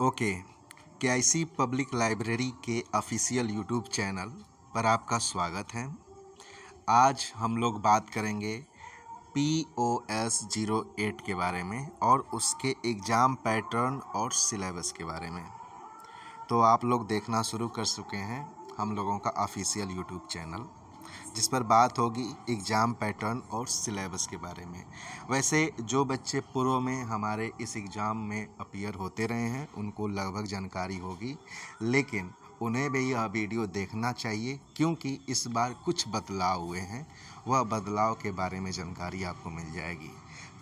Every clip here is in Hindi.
ओके, केआईसी पब्लिक लाइब्रेरी के ऑफिशियल यूट्यूब चैनल पर आपका स्वागत है। आज हम लोग बात करेंगे POS-08 के बारे में और उसके एग्ज़ाम पैटर्न और सिलेबस के बारे में। तो आप लोग देखना शुरू कर चुके हैं हम लोगों का ऑफिशियल यूट्यूब चैनल, जिस पर बात होगी एग्ज़ाम पैटर्न और सिलेबस के बारे में। वैसे जो बच्चे पूर्व में हमारे इस एग्ज़ाम में अपीयर होते रहे हैं उनको लगभग जानकारी होगी, लेकिन उन्हें भी यह वीडियो देखना चाहिए क्योंकि इस बार कुछ बदलाव हुए हैं। वह बदलाव के बारे में जानकारी आपको मिल जाएगी।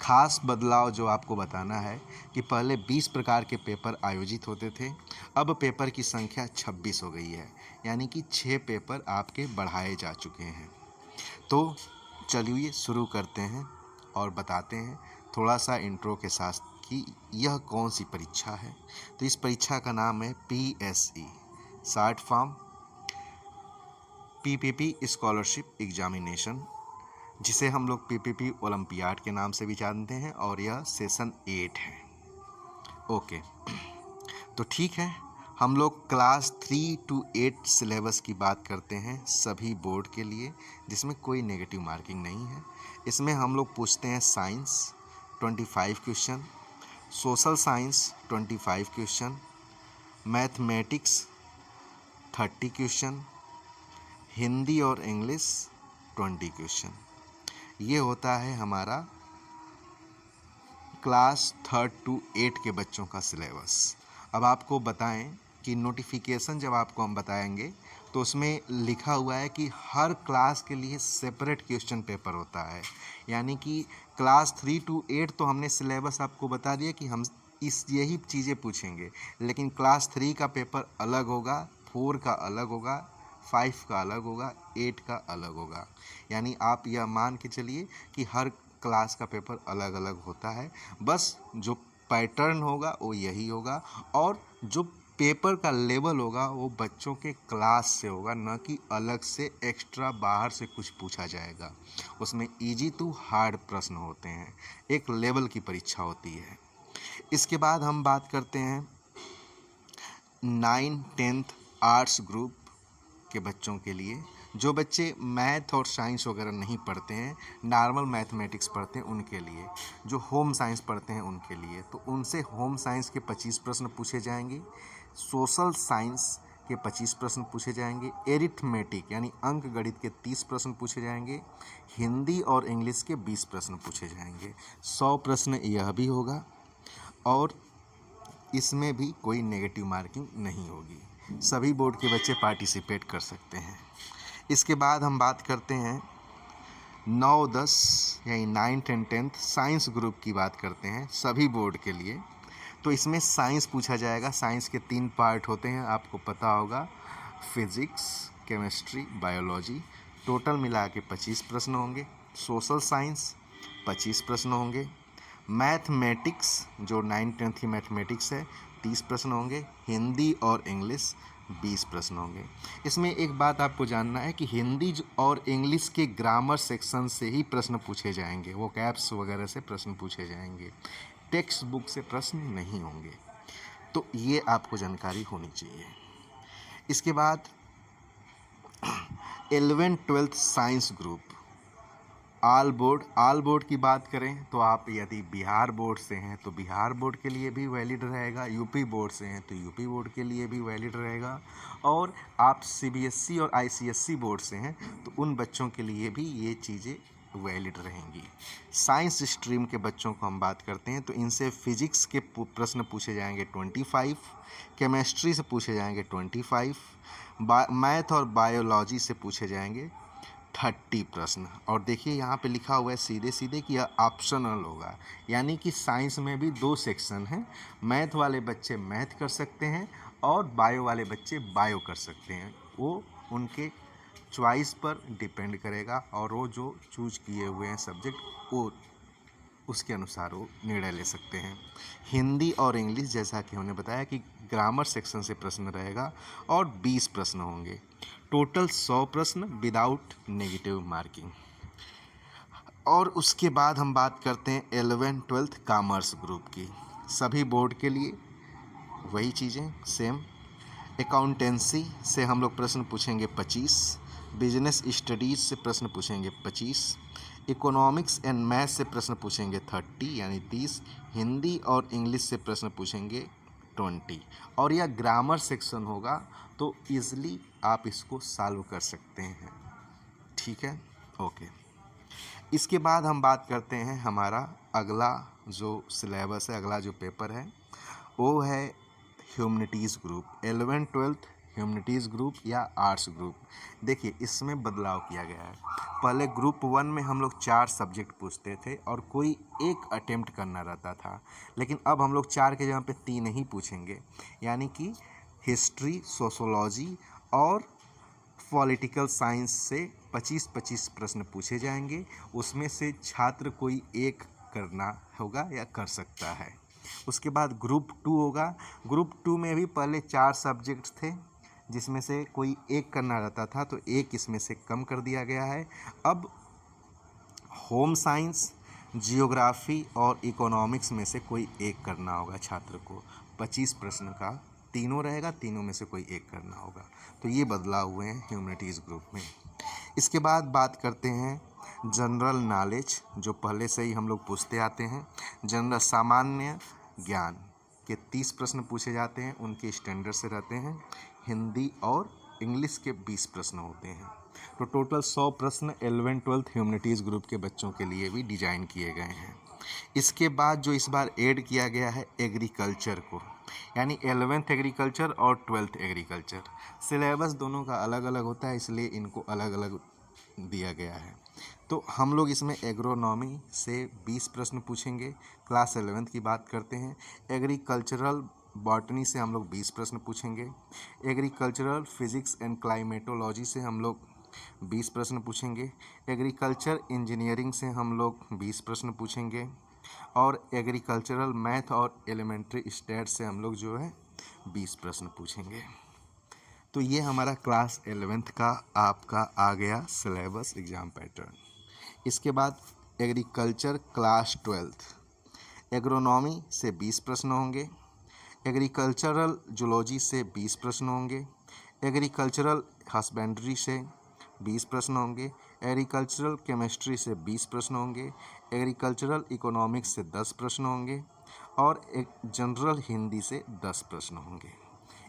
खास बदलाव जो आपको बताना है कि पहले 20 प्रकार के पेपर आयोजित होते थे, अब पेपर की संख्या 26 हो गई है, यानी कि 6 पेपर आपके बढ़ाए जा चुके हैं। तो चलिए शुरू करते हैं और बताते हैं थोड़ा सा इंट्रो के साथ कि यह कौन सी परीक्षा है। तो इस परीक्षा का नाम है PSE, short form PPP scholarship examination, जिसे हम लोग PPP ओलंपियाड के नाम से भी जानते हैं, और यह सेशन 8 है। ओके, तो ठीक है, हम लोग क्लास 3 to 8 सिलेबस की बात करते हैं सभी बोर्ड के लिए, जिसमें कोई नेगेटिव मार्किंग नहीं है। इसमें हम लोग पूछते हैं science 25 question, social science 25 question, mathematics 30 question, Hindi और इंग्लिश 20 क्वेश्चन। ये होता है हमारा क्लास 3 to 8 के बच्चों का सिलेबस। अब आपको बताएं कि नोटिफिकेशन जब आपको हम बताएंगे तो उसमें लिखा हुआ है कि हर क्लास के लिए सेपरेट क्वेश्चन पेपर होता है। यानी कि क्लास 3 to 8 तो हमने सिलेबस आपको बता दिया कि हम इस यही चीज़ें पूछेंगे, लेकिन क्लास 3 का पेपर अलग होगा, 4 का अलग होगा, 5 का अलग होगा, 8 का अलग होगा। यानी आप यह मान के चलिए कि हर क्लास का पेपर अलग अलग होता है। बस जो पैटर्न होगा वो यही होगा, और जो पेपर का लेवल होगा वो बच्चों के क्लास से होगा, न कि अलग से एक्स्ट्रा बाहर से कुछ पूछा जाएगा। उसमें इजी टू हार्ड प्रश्न होते हैं, एक लेवल की परीक्षा होती है। इसके बाद हम बात करते हैं 9, 10th आर्ट्स ग्रुप के बच्चों के लिए। जो बच्चे मैथ और साइंस वगैरह नहीं पढ़ते हैं, नॉर्मल मैथमेटिक्स पढ़ते हैं, उनके लिए। जो होम साइंस पढ़ते हैं उनके लिए, तो उनसे होम साइंस के 25 प्रश्न पूछे जाएंगे, सोशल साइंस के 25 प्रश्न पूछे जाएंगे, एरिथमेटिक यानी अंक गणित के 30 प्रश्न पूछे जाएंगे, हिंदी और इंग्लिश के 20 प्रश्न पूछे जाएंगे। 100 प्रश्न यह भी होगा, और इसमें भी कोई नेगेटिव मार्किंग नहीं होगी। सभी बोर्ड के बच्चे पार्टिसिपेट कर सकते हैं। इसके बाद हम बात करते हैं 9, 10 यानी 9, 10, 10th साइंस ग्रुप की बात करते हैं सभी बोर्ड के लिए। तो इसमें साइंस पूछा जाएगा। साइंस के 3 पार्ट होते हैं, आपको पता होगा, फिजिक्स, केमिस्ट्री, बायोलॉजी। टोटल मिला के 25 प्रश्न होंगे। सोशल साइंस 25 प्रश्न होंगे। मैथमेटिक्स जो 9, 10th की मैथमेटिक्स है 30 प्रश्न होंगे। हिंदी और इंग्लिश 20 प्रश्न होंगे। इसमें एक बात आपको जानना है कि हिंदी और इंग्लिश के ग्रामर सेक्शन से ही प्रश्न पूछे जाएंगे, वो कैप्स वगैरह से प्रश्न पूछे जाएंगे, टेक्स्ट बुक से प्रश्न नहीं होंगे। तो ये आपको जानकारी होनी चाहिए। इसके बाद 11, 12th साइंस ग्रुप आल बोर्ड की बात करें तो आप यदि बिहार बोर्ड से हैं तो बिहार बोर्ड के लिए भी वैलिड रहेगा, यूपी बोर्ड से हैं तो यूपी बोर्ड के लिए भी वैलिड रहेगा, और आप सीबीएसई और आईसीएसई बोर्ड से हैं तो उन बच्चों के लिए भी ये चीज़ें वैलिड रहेंगी। साइंस स्ट्रीम के बच्चों को हम बात करते हैं तो इनसे फिजिक्स के प्रश्न पूछे जाएंगे 25, केमिस्ट्री से पूछे जाएंगे 25, मैथ और बायोलॉजी से पूछे जाएंगे 30 प्रश्न। और देखिए यहाँ पे लिखा हुआ है सीधे सीधे कि यह ऑप्शनल होगा, यानी कि साइंस में भी 2 सेक्शन हैं। मैथ वाले बच्चे मैथ कर सकते हैं और बायो वाले बच्चे बायो कर सकते हैं। वो उनके चॉइस पर डिपेंड करेगा, और वो जो चूज किए हुए हैं सब्जेक्ट वो उसके अनुसार वो निर्णय ले सकते हैं। हिंदी और इंग्लिश जैसा कि हमने बताया कि ग्रामर सेक्शन से प्रश्न रहेगा और 20 प्रश्न होंगे। टोटल 100 प्रश्न विदाउट नेगेटिव मार्किंग। और उसके बाद हम बात करते हैं 11, 12th कॉमर्स ग्रुप की। सभी बोर्ड के लिए वही चीज़ें सेम। अकाउंटेंसी से हम लोग प्रश्न पूछेंगे 25, बिजनेस स्टडीज़ से प्रश्न पूछेंगे 25, इकोनॉमिक्स एंड मैथ से प्रश्न पूछेंगे 30 यानी 30, हिंदी और इंग्लिश से प्रश्न पूछेंगे 20। और यह ग्रामर सेक्शन होगा तो ईज़िली आप इसको सॉल्व कर सकते हैं। ठीक है, ओके। इसके बाद हम बात करते हैं हमारा अगला जो सिलेबस है, अगला जो पेपर है वो है humanities group, 11th-12th humanities group या आर्ट्स ग्रुप। देखिए इसमें बदलाव किया गया है। पहले ग्रुप 1 में हम लोग 4 सब्जेक्ट पूछते थे और कोई एक अटेम्प्ट करना रहता था, लेकिन अब हम लोग 4 के जगह पे 3 ही पूछेंगे, यानी कि हिस्ट्री, सोशोलॉजी और पॉलिटिकल साइंस से 25-25 प्रश्न पूछे जाएंगे। उसमें से छात्र कोई एक करना होगा या कर सकता है। उसके बाद ग्रुप 2 होगा। ग्रुप 2 में भी पहले 4 सब्जेक्ट्स थे जिसमें से कोई एक करना रहता था, तो एक इसमें से कम कर दिया गया है। अब होम साइंस, जियोग्राफी और इकोनॉमिक्स में से कोई एक करना होगा छात्र को। 25 प्रश्न का तीनों रहेगा, तीनों में से कोई एक करना होगा। तो ये बदलाव हुए हैं ह्यूमनिटीज़ ग्रुप में। इसके बाद बात करते हैं जनरल नॉलेज, जो पहले से ही हम लोग पूछते आते हैं। जनरल सामान्य ज्ञान के 30 प्रश्न पूछे जाते हैं, उनके स्टैंडर्ड से रहते हैं। हिंदी और इंग्लिश के 20 प्रश्न होते हैं। तो टोटल 100 प्रश्न 11th-12th ह्यूमनिटीज़ ग्रुप के बच्चों के लिए भी डिजाइन किए गए हैं। इसके बाद जो इस बार ऐड किया गया है एग्रीकल्चर को, यानी 11th एग्रीकल्चर और 12th एग्रीकल्चर। सिलेबस दोनों का अलग अलग होता है, इसलिए इनको अलग अलग दिया गया है। तो हम लोग इसमें एग्रोनॉमी से 20 प्रश्न पूछेंगे, क्लास 11th की बात करते हैं। एग्रीकल्चरल बॉटनी से हम लोग 20 प्रश्न पूछेंगे। एग्रीकल्चरल फिजिक्स एंड क्लाइमेटोलॉजी से हम लोग 20 प्रश्न पूछेंगे। एग्रीकल्चर इंजीनियरिंग से हम लोग 20 प्रश्न पूछेंगे। और एग्रीकल्चरल मैथ और एलिमेंट्री स्टैट से हम लोग जो है 20 प्रश्न पूछेंगे। तो ये हमारा क्लास 11th का आपका आ गया सिलेबस एग्ज़ाम पैटर्न। इसके बाद एग्रीकल्चर क्लास 12th, एग्रोनॉमी से 20 प्रश्न होंगे। एग्रीकल्चरल जूलॉजी से 20 प्रश्न होंगे। एग्रीकल्चरल हस्बेंड्री से 20 प्रश्न होंगे। एग्रीकल्चरल केमिस्ट्री से 20 प्रश्न होंगे। एग्रीकल्चरल इकोनॉमिक्स से 10 प्रश्न होंगे और एक जनरल हिंदी से 10 प्रश्न होंगे।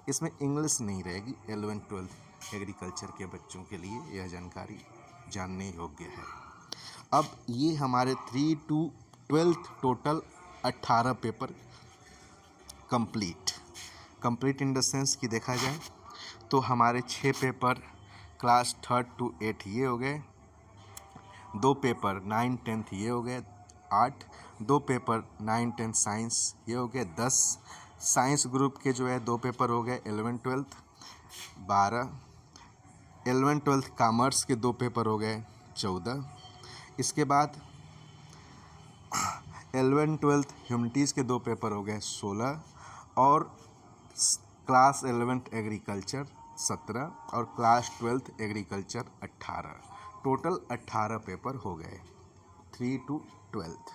इसमें इंग्लिश नहीं रहेगी। 11th-12th एग्रीकल्चर के बच्चों के लिए यह जानकारी जानने योग्य है। अब ये हमारे 3 to 12th total 18 paper complete in the sense कि देखा जाए तो हमारे 6 पेपर क्लास 3rd to 8 ये हो गए, 2 पेपर 9th 10th ये हो गए 8, 2 पेपर 9th 10th साइंस ये हो गए 10, साइंस ग्रुप के जो है 2 पेपर हो गए 11th-12th 12, 11th-12th कॉमर्स के 2 पेपर हो गए 14। इसके बाद 11th-12th ह्यूमनिटीज़ के 2 पेपर हो गए 16 और क्लास 11th एग्रीकल्चर 17 और class 12th agriculture 18। Total 18 paper हो गए 3 to 12th,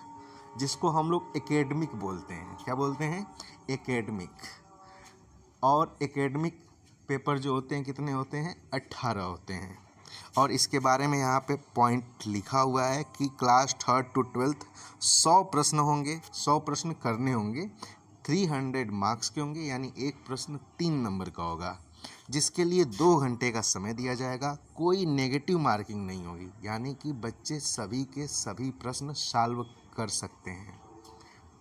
जिसको हम लोग एकेडमिक बोलते हैं। क्या बोलते हैं? एकेडमिक। और एकेडमिक पेपर जो होते हैं कितने होते हैं? 18 होते हैं। और इसके बारे में यहाँ पे पॉइंट लिखा हुआ है कि क्लास 3rd to 12th 100 प्रश्न होंगे, 100 प्रश्न करने होंगे, 300 मार्क्स के होंगे, यानी एक प्रश्न 3 नंबर का होगा, जिसके लिए 2 घंटे का समय दिया जाएगा। कोई नेगेटिव मार्किंग नहीं होगी, यानी कि बच्चे सभी के सभी प्रश्न सॉल्व कर सकते हैं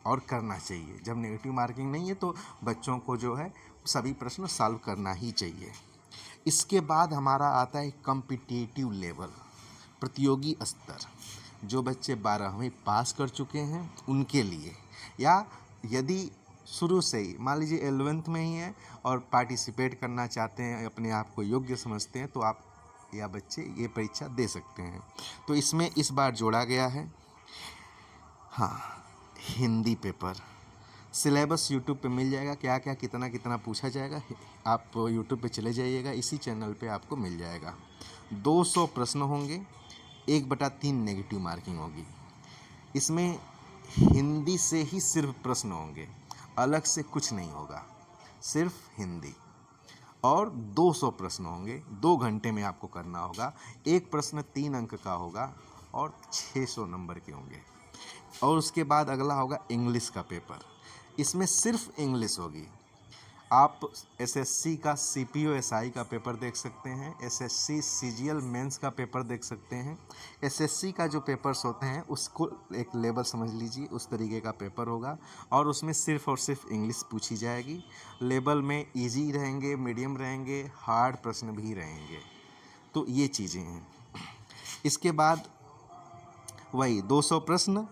और करना चाहिए। जब नेगेटिव मार्किंग नहीं है तो बच्चों को जो है सभी प्रश्न सॉल्व करना ही चाहिए। इसके बाद हमारा आता है कॉम्पिटिटिव लेवल, प्रतियोगी स्तर। जो बच्चे 12वीं पास कर चुके हैं उनके लिए, या यदि शुरू से ही मान लीजिए 11th में ही है और पार्टिसिपेट करना चाहते हैं, अपने आप को योग्य समझते हैं, तो आप या बच्चे ये परीक्षा दे सकते हैं। तो इसमें इस बार जोड़ा गया है हाँ हिंदी पेपर। सिलेबस यूट्यूब पे मिल जाएगा, क्या क्या कितना कितना पूछा जाएगा, आप यूट्यूब पे चले जाइएगा, इसी चैनल पे आपको मिल जाएगा। 200 प्रश्न होंगे, 1/3 नेगेटिव मार्किंग होगी। इसमें हिंदी से ही सिर्फ प्रश्न होंगे, अलग से कुछ नहीं होगा। सिर्फ हिंदी। और 200 प्रश्न होंगे, 2 घंटे में आपको करना होगा। एक प्रश्न 3 अंक का होगा और 600 नंबर के होंगे। और उसके बाद अगला होगा इंग्लिश का पेपर। इसमें सिर्फ इंग्लिश होगी। आप एसएससी का सीपीओ एसआई का पेपर देख सकते हैं, एसएससी सीजीएल मेंस का पेपर देख सकते हैं। एसएससी का जो पेपर्स होते हैं उसको एक लेवल समझ लीजिए, उस तरीके का पेपर होगा और उसमें सिर्फ और सिर्फ इंग्लिश पूछी जाएगी। लेवल में इजी रहेंगे, मीडियम रहेंगे, हार्ड प्रश्न भी रहेंगे। तो ये चीज़ें हैं। इसके बाद वही 200 प्रश्न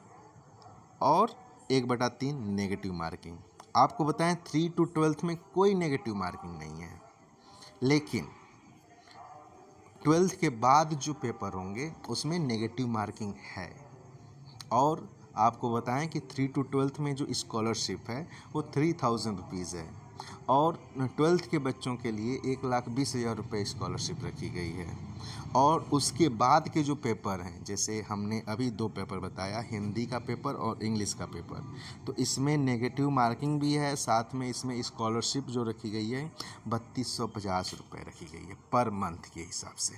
और 1/3 नेगेटिव मार्किंग। आपको बताएं 3 to 12th में कोई नेगेटिव मार्किंग नहीं है, लेकिन 12th के बाद जो पेपर होंगे उसमें नेगेटिव मार्किंग है। और आपको बताएं कि 3 to 12th में जो स्कॉलरशिप है वो 3000 रुपीज़ है और 12th के बच्चों के लिए 1,20,000 रुपये स्कॉलरशिप रखी गई है। और उसके बाद के जो पेपर हैं, जैसे हमने अभी 2 पेपर बताया, हिंदी का पेपर और इंग्लिश का पेपर, तो इसमें नेगेटिव मार्किंग भी है, साथ में इसमें स्कॉलरशिप जो रखी गई है 3250 रुपये रखी गई है पर मंथ के हिसाब से।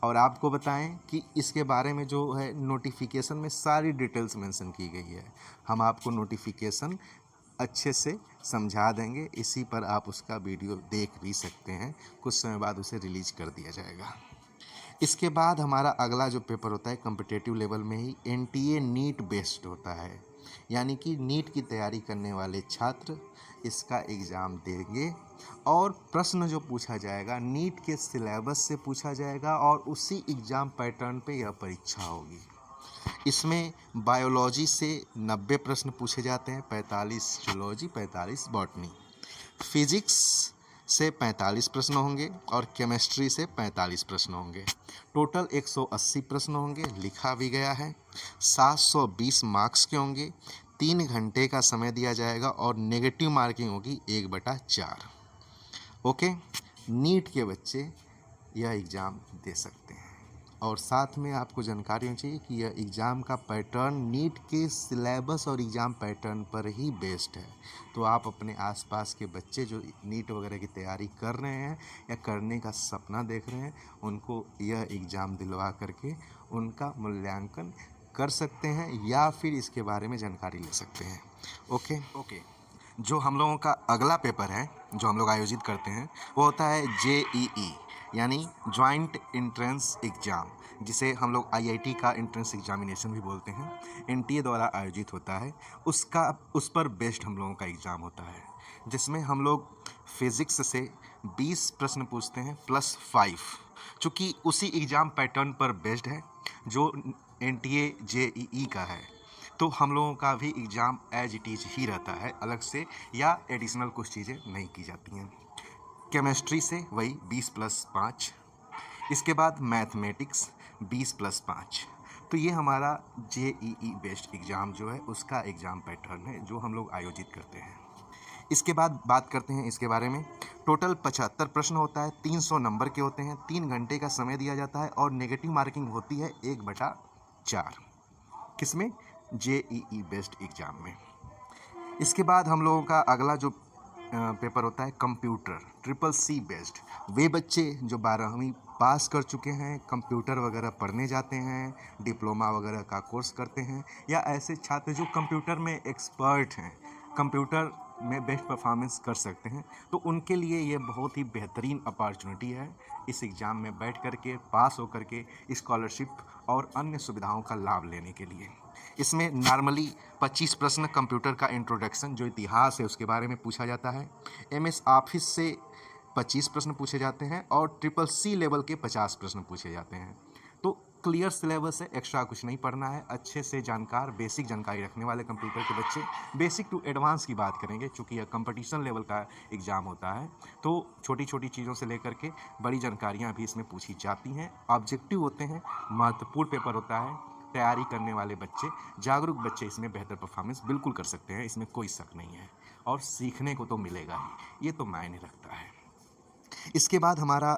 और आपको बताएं कि इसके बारे में जो है नोटिफिकेशन में सारी डिटेल्स मेंशन की गई है। हम आपको नोटिफिकेशन अच्छे से समझा देंगे, इसी पर आप उसका वीडियो देख भी सकते हैं। कुछ समय बाद उसे रिलीज कर दिया जाएगा। इसके बाद हमारा अगला जो पेपर होता है कॉम्पिटिटिव लेवल में ही एनटीए नीट बेस्ड होता है, यानी कि नीट की तैयारी करने वाले छात्र इसका एग्ज़ाम देंगे और प्रश्न जो पूछा जाएगा नीट के सिलेबस से पूछा जाएगा और उसी एग्ज़ाम पैटर्न पे यह परीक्षा होगी। इसमें बायोलॉजी से 90 प्रश्न पूछे जाते हैं, 45 जूलॉजी, 45 बॉटनी। फिजिक्स से 45 प्रश्न होंगे और केमिस्ट्री से 45 प्रश्न होंगे। टोटल 180 प्रश्न होंगे, लिखा भी गया है। 720 मार्क्स के होंगे। 3 घंटे का समय दिया जाएगा और नेगेटिव मार्किंग होगी 1/4। ओके, नीट के बच्चे यह एग्ज़ाम दे सकते हैं। और साथ में आपको जानकारी होनी चाहिए कि यह एग्ज़ाम का पैटर्न नीट के सिलेबस और एग्ज़ाम पैटर्न पर ही बेस्ड है। तो आप अपने आसपास के बच्चे जो नीट वगैरह की तैयारी कर रहे हैं या करने का सपना देख रहे हैं, उनको यह एग्ज़ाम दिलवा करके उनका मूल्यांकन कर सकते हैं या फिर इसके बारे में जानकारी ले सकते हैं। ओके। जो हम लोगों का अगला पेपर है जो हम लोग आयोजित करते हैं वो होता है JEE, यानी जॉइंट एंट्रेंस एग्ज़ाम, जिसे हम लोग IIT का एंट्रेंस एग्जामिनेशन भी बोलते हैं। NTA द्वारा आयोजित होता है, उस पर बेस्ड हम लोगों का एग्ज़ाम होता है, जिसमें हम लोग फिज़िक्स से 20 प्रश्न पूछते हैं +5, चूँकि उसी एग्ज़ाम पैटर्न पर बेस्ड है जो NTA JEE का है। तो हम लोगों का भी एग्ज़ाम एज इट इज़ ही रहता है, अलग से या एडिशनल कुछ चीज़ें नहीं की जाती हैं। केमिस्ट्री से वही 20+5। इसके बाद मैथमेटिक्स 20+5। तो ये हमारा JEE बेस्ड एग्ज़ाम जो है उसका एग्ज़ाम पैटर्न है जो हम लोग आयोजित करते हैं। इसके बाद बात करते हैं इसके बारे में। टोटल 75 प्रश्न होता है, 300 नंबर के होते हैं, 3 घंटे का समय दिया जाता है और नेगेटिव मार्किंग होती है 1/4। किसमें? JEE बेस्ड एग्ज़ाम में। इसके बाद हम लोगों का अगला जो पेपर होता है कंप्यूटर CCC बेस्ड। वे बच्चे जो 12वीं पास कर चुके हैं, कंप्यूटर वगैरह पढ़ने जाते हैं, डिप्लोमा वगैरह का कोर्स करते हैं, या ऐसे छात्र जो कंप्यूटर में एक्सपर्ट हैं, कंप्यूटर में बेस्ट परफॉर्मेंस कर सकते हैं, तो उनके लिए ये बहुत ही बेहतरीन अपॉर्चुनिटी है इस एग्ज़ाम में बैठ कर के पास होकर के स्कॉलरशिप और अन्य सुविधाओं का लाभ लेने के लिए। इसमें नॉर्मली 25 प्रश्न कंप्यूटर का इंट्रोडक्शन जो इतिहास है उसके बारे में पूछा जाता है। MS ऑफिस से 25 प्रश्न पूछे जाते हैं और CCC लेवल के 50 प्रश्न पूछे जाते हैं। तो क्लियर सिलेबस है, एक्स्ट्रा कुछ नहीं पढ़ना है। अच्छे से जानकार, बेसिक जानकारी रखने वाले कंप्यूटर के बच्चे बेसिक टू एडवांस की बात करेंगे, चूँकि यह कंपटीशन लेवल का एग्ज़ाम होता है, तो छोटी छोटी चीज़ों से लेकर के बड़ी जानकारियाँ भी इसमें पूछी जाती हैं। ऑब्जेक्टिव होते हैं, महत्वपूर्ण पेपर होता है। तैयारी करने वाले बच्चे, जागरूक बच्चे इसमें बेहतर परफॉर्मेंस बिल्कुल कर सकते हैं, इसमें कोई शक नहीं है। और सीखने को तो मिलेगा ही, ये तो मायने रखता है। इसके बाद हमारा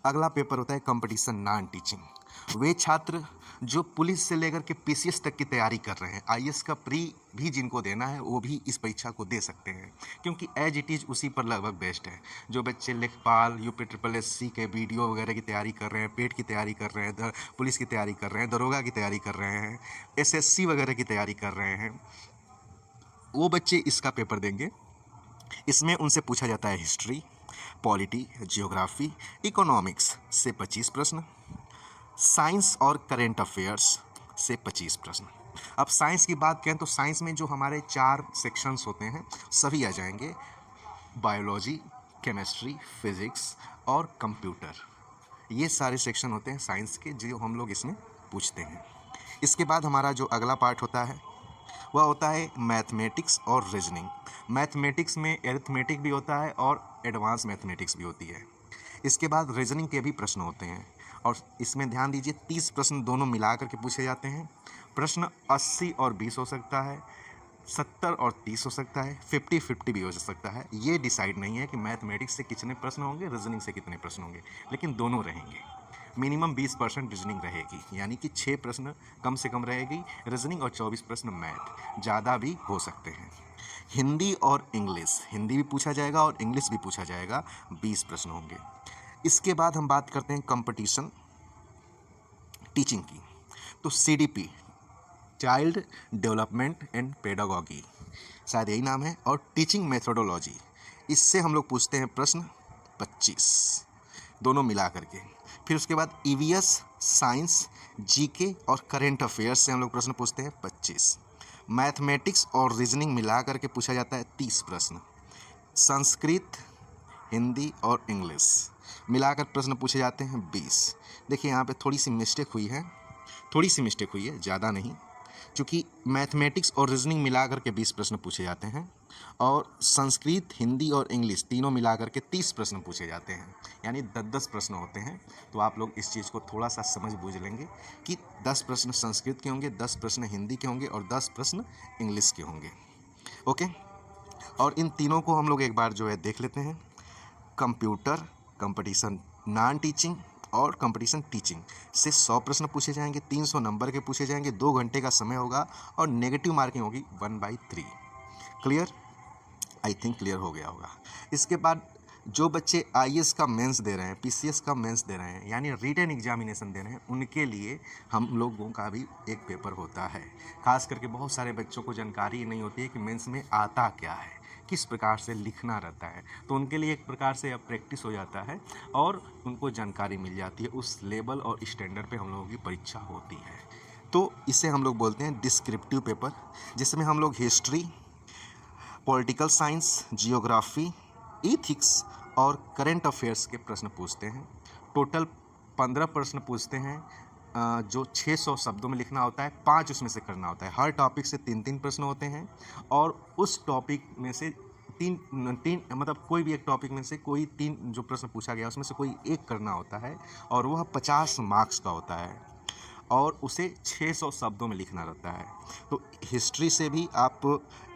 अगला पेपर होता है कंपटीशन नॉन टीचिंग। वे छात्र जो पुलिस से लेकर के पीसीएस तक की तैयारी कर रहे हैं, आईएएस का प्री भी जिनको देना है वो भी इस परीक्षा को दे सकते हैं, क्योंकि एज इट इज़ उसी पर लगभग बेस्ड है। जो बच्चे लेखपाल, यूपी ट्रिपल एससी के वीडियो वगैरह की तैयारी कर रहे हैं, पेट की तैयारी कर रहे हैं, पुलिस की तैयारी कर रहे हैं, दरोगा की तैयारी कर रहे हैं, एसएससी वगैरह की तैयारी कर रहे हैं, वो बच्चे इसका पेपर देंगे। इसमें उनसे पूछा जाता है हिस्ट्री, पॉलिटी, जियोग्राफी, इकोनॉमिक्स से 25 प्रश्न, साइंस और करेंट अफेयर्स से 25 प्रश्न। अब साइंस की बात करें तो साइंस में जो हमारे 4 सेक्शंस होते हैं सभी आ जाएंगे, बायोलॉजी, केमिस्ट्री, फिजिक्स और कंप्यूटर। ये सारे सेक्शन होते हैं साइंस के जो हम लोग इसमें पूछते हैं। इसके बाद हमारा जो अगला पार्ट होता है वह होता है मैथमेटिक्स और रीजनिंग। मैथमेटिक्स में एरिथमेटिक भी होता है और एडवांस मैथमेटिक्स भी होती है। इसके बाद रीजनिंग के भी प्रश्न होते हैं और इसमें ध्यान दीजिए 30 प्रश्न दोनों मिला करके पूछे जाते हैं। प्रश्न 80 और 20 हो सकता है, 70 और 30 हो सकता है, 50-50 भी हो सकता है। ये डिसाइड नहीं है कि मैथमेटिक्स से कितने प्रश्न होंगे, रीजनिंग से कितने प्रश्न होंगे, लेकिन दोनों रहेंगे। मिनिमम 20% रीजनिंग रहेगी, यानी कि 6 प्रश्न कम से कम रहेगी रीजनिंग और 24 प्रश्न मैथ, ज़्यादा भी हो सकते हैं। हिंदी और इंग्लिश, हिंदी भी पूछा जाएगा और इंग्लिश भी पूछा जाएगा, 20 प्रश्न होंगे। इसके बाद हम बात करते हैं कंपटीशन टीचिंग की। तो CDP, child development and pedagogy, शायद यही नाम है, और टीचिंग मेथोडोलॉजी, इससे हम लोग पूछते हैं प्रश्न 25 दोनों मिला करके। फिर उसके बाद ईवीएस, साइंस, जीके और करेंट अफेयर्स से हम लोग प्रश्न पूछते हैं 25। मैथमेटिक्स और रीजनिंग मिला करके पूछा जाता है 30 प्रश्न। संस्कृत, हिंदी और इंग्लिश मिलाकर प्रश्न पूछे जाते हैं 20। देखिए यहाँ पे थोड़ी सी मिस्टेक हुई है, ज़्यादा नहीं, क्योंकि मैथमेटिक्स और रीजनिंग मिलाकर के 20 प्रश्न पूछे जाते हैं और संस्कृत, हिंदी और इंग्लिश तीनों मिलाकर के 30 प्रश्न पूछे जाते हैं, यानी 10-10 प्रश्न होते हैं। तो आप लोग इस चीज़ को थोड़ा सा समझ बूझ लेंगे कि 10 प्रश्न संस्कृत के होंगे, 10 प्रश्न हिंदी के होंगे और 10 प्रश्न इंग्लिश के होंगे। ओके, और इन तीनों को हम लोग एक बार जो है देख लेते हैं। कंप्यूटर, कंपटीशन नॉन टीचिंग और कंपटीशन टीचिंग से 100 प्रश्न पूछे जाएंगे, 300 नंबर के पूछे जाएंगे, 2 घंटे का समय होगा और नेगेटिव मार्किंग होगी 1/3। क्लियर? आई थिंक क्लियर हो गया होगा। इसके बाद जो बच्चे आईएएस का मेंस दे रहे हैं, पीसीएस का मेंस दे रहे हैं, यानी रिटन एग्जामिनेशन दे रहे हैं, उनके लिए हम लोगों का भी एक पेपर होता है। खास करके बहुत सारे बच्चों को जानकारी नहीं होती है कि मेंस में आता क्या है, किस प्रकार से लिखना रहता है, तो उनके लिए एक प्रकार से अब प्रैक्टिस हो जाता है और उनको जानकारी मिल जाती है। उस लेवल और स्टैंडर्ड पे हम लोगों की परीक्षा होती है। तो इसे हम लोग बोलते हैं डिस्क्रिप्टिव पेपर, जिसमें हम लोग history, political science, geography, ethics और करेंट अफेयर्स के प्रश्न पूछते हैं। टोटल 15 प्रश्न पूछते हैं, जो 600 शब्दों में लिखना होता है, 5 उसमें से करना होता है। हर टॉपिक से 3-3 प्रश्न होते हैं और उस टॉपिक में से तीन मतलब कोई भी एक टॉपिक में से कोई 3 जो प्रश्न पूछा गया उसमें से कोई एक करना होता है और वह 50 मार्क्स का होता है और उसे 600 शब्दों में लिखना रहता है। तो हिस्ट्री से भी आप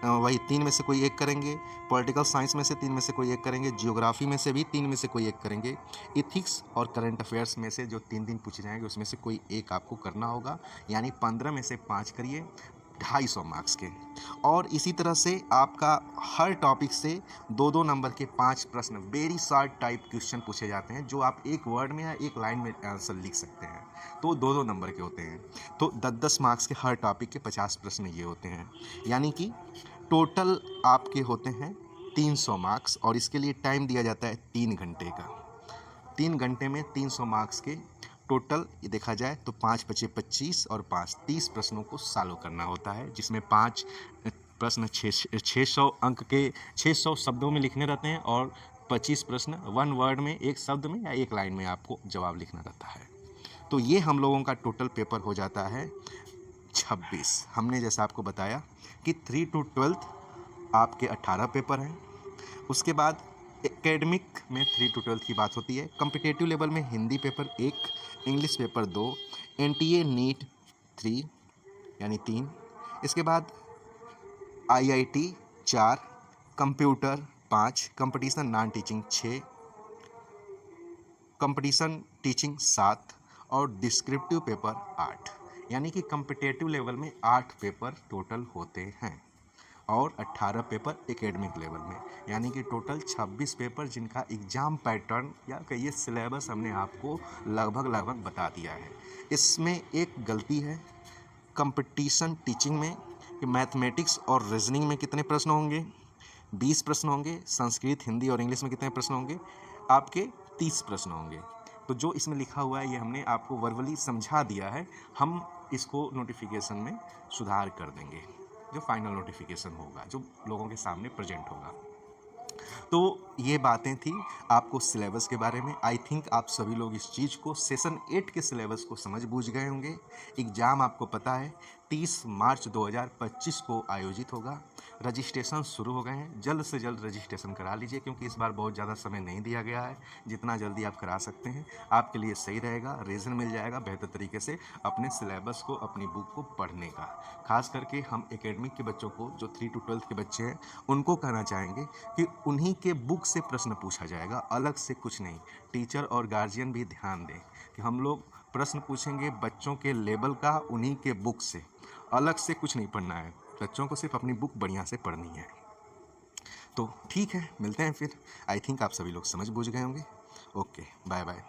वही 3 में से कोई एक करेंगे, पॉलिटिकल साइंस में से 3 में से कोई एक करेंगे, जियोग्राफी में से भी 3 में से कोई एक करेंगे, इथिक्स और करंट अफेयर्स में से जो 3 पूछे जाएंगे उसमें से कोई एक आपको करना होगा, यानी 15 में से 5 करिए, 250 मार्क्स के। और इसी तरह से आपका हर टॉपिक से 2-2 नंबर के 5 प्रश्न वेरी शॉर्ट टाइप क्वेश्चन पूछे जाते हैं, जो आप एक वर्ड में या एक लाइन में आंसर लिख सकते हैं। तो 2-2 नंबर के होते हैं, तो 10-10 मार्क्स के हर टॉपिक के 50 प्रश्न ये होते हैं, यानी कि टोटल आपके होते हैं 300 मार्क्स और इसके लिए टाइम दिया जाता है 3 घंटे का। 3 घंटे में 300 मार्क्स के टोटल देखा जाए तो 5-5-25 और 5-30 प्रश्नों को सॉल्व करना होता है, जिसमें 5 प्रश्न 600 अंक के 600 शब्दों में लिखने रहते हैं और 25 प्रश्न 1 वर्ड में, एक शब्द में या एक लाइन में आपको जवाब लिखना रहता है। तो ये हम लोगों का टोटल पेपर हो जाता है 26। हमने जैसा आपको बताया कि 3 to 12 आपके 18 पेपर हैं। उसके बाद एकेडमिक में 3 to 12 की बात होती है। कम्पिटेटिव लेवल में Hindi paper 1, English paper 2, NTA NEET 3 यानी 3, इसके बाद IIT 4, computer 5, competition non teaching 6, competition teaching 7 और डिस्क्रिप्टिव पेपर 8, यानी कि कम्पिटेटिव लेवल में 8 पेपर टोटल होते हैं और 18 पेपर एकेडमिक लेवल में, यानी कि टोटल 26 पेपर जिनका एग्ज़ाम पैटर्न या कहिए सिलेबस हमने आपको लगभग बता दिया है। इसमें एक गलती है कंपटीशन टीचिंग में कि मैथमेटिक्स और रीजनिंग में कितने प्रश्न होंगे, 20 प्रश्न होंगे। संस्कृत, हिंदी और इंग्लिश में कितने प्रश्न होंगे, आपके 30 प्रश्न होंगे। तो जो इसमें लिखा हुआ है ये हमने आपको वर्बली समझा दिया है, हम इसको नोटिफिकेशन में सुधार कर देंगे, जो फाइनल नोटिफिकेशन होगा, जो लोगों के सामने प्रेजेंट होगा। तो ये बातें थी आपको सिलेबस के बारे में। आई थिंक आप सभी लोग इस चीज़ को सेशन 8 के सिलेबस को समझ बूझ गए होंगे। एग्ज़ाम आपको पता है 30 मार्च 2025 को आयोजित होगा। रजिस्ट्रेशन शुरू हो गए हैं, जल्द से जल्द रजिस्ट्रेशन करा लीजिए, क्योंकि इस बार बहुत ज़्यादा समय नहीं दिया गया है। जितना जल्दी आप करा सकते हैं आपके लिए सही रहेगा, रीज़न मिल जाएगा बेहतर तरीके से अपने सिलेबस को, अपनी बुक को पढ़ने का। खास करके हम एकेडमिक के बच्चों को, जो 3 to 12 के बच्चे हैं, उनको कहना चाहेंगे कि उन्हीं के बुक से प्रश्न पूछा जाएगा, अलग से कुछ नहीं। टीचर और गार्जियन भी ध्यान दें कि हम लोग प्रश्न पूछेंगे बच्चों के लेवल का, उन्हीं के बुक से, अलग से कुछ नहीं पढ़ना है। बच्चों को सिर्फ अपनी बुक बढ़िया से पढ़नी है। तो ठीक है, मिलते हैं फिर। आई थिंक आप सभी लोग समझ बूझ गए होंगे। Okay, bye bye.